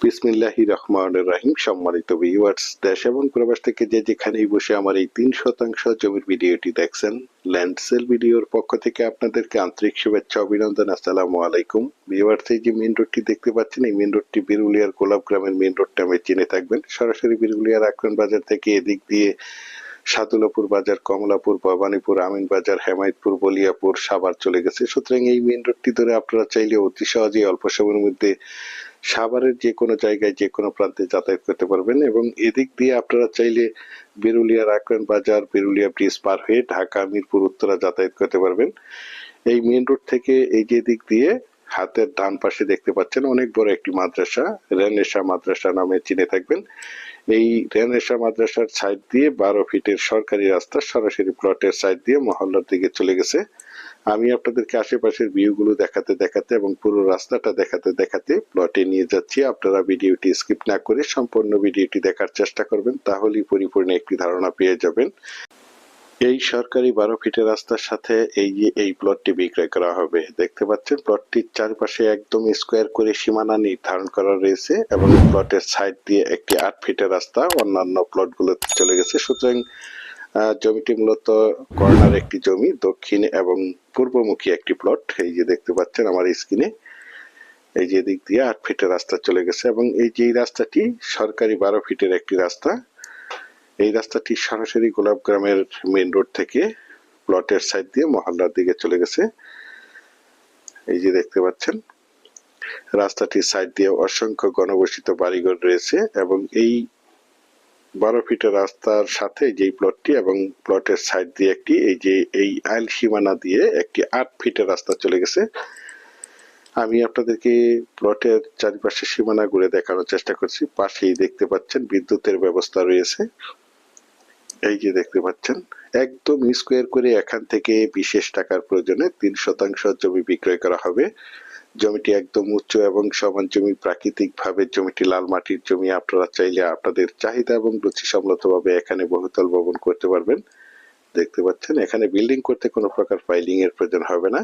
বিসমিল্লাহির রহমানির রহিম। সম্মানিত ভিউয়ার্স, দেশ এবং প্রবাস থেকে যে যেখানেই বসে আমার এই 3% জমির ভিডিওটি দেখছেন, ল্যান্ড সেল ভিডিওর পক্ষ থেকে আপনাদেরকে আন্তরিক শুভেচ্ছা অভিনন্দন। আসসালামু আলাইকুম ভিউয়ার্স। এই যে মেইন রোডটি দেখতে পাচ্ছেন, এই মেইন রোডটি বিরুলিয়ার গোলাপ গ্রামের মেইন রোডটা আমি চিনে থাকবেন। সরাসরি বিরুলিয়ার আকরান বাজার থেকে এদিক দিয়ে সাদুলাপুর বাজার, কমলাপুর, ভবানীপুর, আমিন বাজার, হেমায়তপুর, বলিয়াপুর, সাভার চলে গেছে। সুতরাং এই মেইন রোডটি ধরে আপনারা চাইলে অতি সহজেই অল্প সময়ের মধ্যে সাভারের যে কোনো জায়গায় যে কোনো প্রান্তে যাতায়াত করতে পারবেন। এবং এদিক দিয়ে আপনারা চাইলে বিরুলিয়ার আকরান বাজার, বিরুলিয়া ব্রিজ পার হয়ে ঢাকা মিরপুর উত্তরা যাতায়াত করতে পারবেন। এই মেইন রোড থেকে এই যে দিক দিয়ে হাতের ডান পাশে দেখতে পাচ্ছেন অনেক বড় একটি মাদ্রাসা, রেনেসা মাদ্রাসা নামে চিনে থাকবেন। এই রেনেসা মাদ্রাসার সাইড দিয়ে 12 ফিটের সরকারি রাস্তা সরাসরি প্লটের সাইড দিয়ে মহল্লার দিকে চলে গেছে। আমি আপনাদেরকে আশেপাশের ভিউগুলো দেখাতে দেখাতে এবং পুরো রাস্তাটা দেখাতে দেখাতে প্লটে নিয়ে যাচ্ছি। আপনারা ভিডিওটি স্কিপ না করে সম্পূর্ণ ভিডিওটি দেখার চেষ্টা করবেন, তাহলেই পরিপূর্ণ একটি ধারণা পেয়ে যাবেন। এই সরকারি 12 ফিটের রাস্তার সাথে এই প্লটটি বিক্রয় করা হবে। দেখতে পাচ্ছেন প্লটটির চারপাশে একদম স্কোয়ার করে সীমানা নির্ধারণ করা রয়েছে এবং প্লটের সাইড দিয়ে একটি 8 ফিটের রাস্তা অন্যান্য প্লটগুলোতে চলে গেছে। সুতরাং জমিটি মূলত কর্নার একটি জমি, দক্ষিণ এবং পূর্বমুখী একটি প্লট। এই যে দেখতে পাচ্ছেন আমার স্ক্রিনে, এই যে দিক দিয়ে 8 ফিটের রাস্তা চলে গেছে এবং এই যে রাস্তাটি সরকারি 12 ফিটের একটি রাস্তা। এই রাস্তাটি সরাসরি গোলাপ গ্রামের মেইন রোড থেকে প্লটের সাইড দিয়ে মহল্লার দিকে চলে গেছে। এই যে দেখতে পাচ্ছেন রাস্তাটির সাইড দিয়ে অসংখ্য ঘনবসতিত বাড়িঘর রয়েছে এবং এই 12 ফিটের রাস্তার সাথে যেই প্লটটি এবং প্লটের সাইড দিয়ে একটি এই আইল সীমানা দিয়ে একটি 8 ফিটের রাস্তা চলে গেছে। আমি আপনাদেরকে প্লটের চারিপাশে সীমানা ঘুরে দেখানোর চেষ্টা করছি। পাশেই দেখতে পাচ্ছেন বিদ্যুতের ব্যবস্থা রয়েছে। এই যে দেখতে পাচ্ছেন একদম স্কোয়ার করে এখান থেকে বিশেষ টাকার প্রয়োজনে 3% জমি বিক্রয় করা হবে। জমিটি একদম উঁচু এবং সমান জমি, প্রাকৃতিক ভাবে জমিটি লাল মাটির জমি। আপনারা চাইলে আপনাদের চাহিদা এবং রুচি সম্মতভাবে এখানে বহুতল ভবন করতে পারবেন। দেখতে পাচ্ছেন এখানে বিল্ডিং করতে কোনো প্রকার ফাইলিং এর প্রয়োজন হবে না।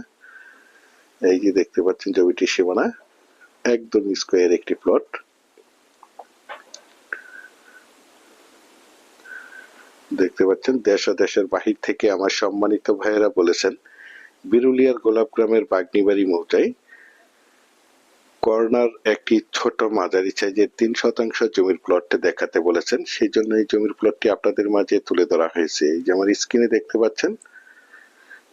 এই যে দেখতে পাচ্ছেন জমিটির সীমানা একদম স্কোয়ার একটি প্লট। দেখতে পাচ্ছেন দেশ ও দেশের বাহির থেকে আমার সম্মানিত ভাইয়েরা বলেছেন বিরুলিয়ার গোলাপ গ্রামের বাগনিবাড়ি মৌজায় কর্নার একটি ছোট মাঝারি সাইজের 3% জমির প্লটটা দেখাতে বলেছেন। সেই জন্য এই জমির প্লটটি আপনাদের মাঝে তুলে ধরা হয়েছে। এই যে আমার স্ক্রিনে দেখতে পাচ্ছেন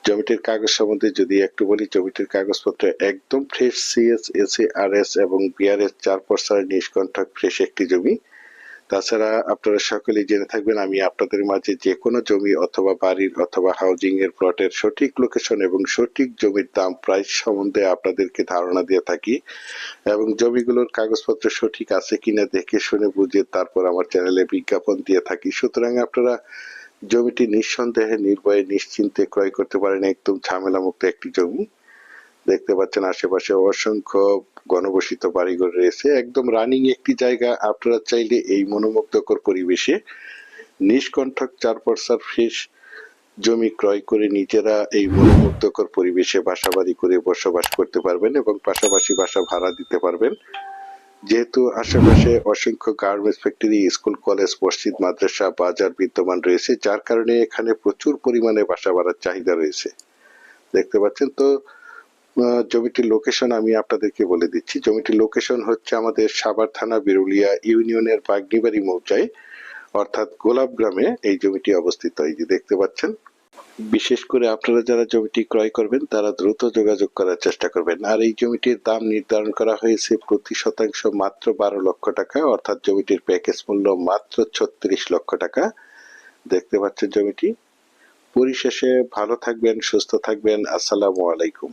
জমিটির কাগজ সম্বন্ধে যদি একটু বলি, জমিটির কাগজপত্র একদম ফ্রেশ, সিএস, এসএ, আরএস এবং বিআরএস 4% নিষ্কণ্ঠক ফ্রেশ একটি জমি। তাছাড়া আপনারা সকলেই জেনে থাকবেন আমি আপনাদের মাঝে যে কোনো জমি অথবা বাড়ির অথবা হাউজিং এর প্লটের সঠিক লোকেশন এবং সঠিক জমির দাম প্রাইস সম্বন্ধে আপনাদেরকে ধারণা দিয়ে থাকি এবং জমিগুলোর কাগজপত্র সঠিক আছে কিনা দেখে শুনে বুঝে তারপর আমার চ্যানেলে বিজ্ঞাপন দিয়ে থাকি। সুতরাং আপনারা জমিটি নিঃসন্দেহে নির্ভয়ে নিশ্চিন্তে ক্রয় করতে পারেন। একদম ঝামেলা মুক্ত একটি জমি। দেখতে পাচ্ছেন আশেপাশে অসংখ্য ঘনবসতিত বাড়িঘর রয়েছে, একদম রানিং একটি জায়গা। আপনারা চাইলে এই মনোমুগ্ধকর পরিবেশে নিষ্কণ্ঠক 4% ফ্রেশ জমি ক্রয় করে নিজেরা এই মনোমুগ্ধকর পরিবেশে বাসাবাড়ি করে বসবাস করতে পারবেন এবং পাশাপাশি বাসা ভাড়া দিতে পারবেন। যেহেতু আশেপাশে অসংখ্য গার্মেন্টস ফ্যাক্টরি, স্কুল, কলেজ, মসজিদ, মাদ্রাসা, বাজার বিদ্যমান রয়েছে, যার কারণে এখানে প্রচুর পরিমাণে বাসা ভাড়ার চাহিদা রয়েছে। দেখতে পাচ্ছেন তো জমিটির লোকেশন আমি আপনাদেরকে বলে দিচ্ছি। জমিটির লোকেশন হচ্ছে আমাদের সাভার থানা বিরুলিয়া ইউনিয়নের বাগনিবাড়ি মৌজায় অর্থাৎ গোলাপ গ্রামে এই জমিটি অবস্থিত। এই যে দেখতে পাচ্ছেন। বিশেষ করে আপনারা যারা জমিটি ক্রয় করবেন তারা দ্রুত যোগাযোগ করার চেষ্টা করবেন। আর এই জমিটির দাম নির্ধারণ করা হয়েছে প্রতি শতাংশ মাত্র 12 লক্ষ টাকা, অর্থাৎ জমিটির প্যাকেজ মূল্য মাত্র 36 লক্ষ টাকা। দেখতে পাচ্ছেন জমিটি। পরিশেষে ভালো থাকবেন, সুস্থ থাকবেন। আসসালামু আলাইকুম।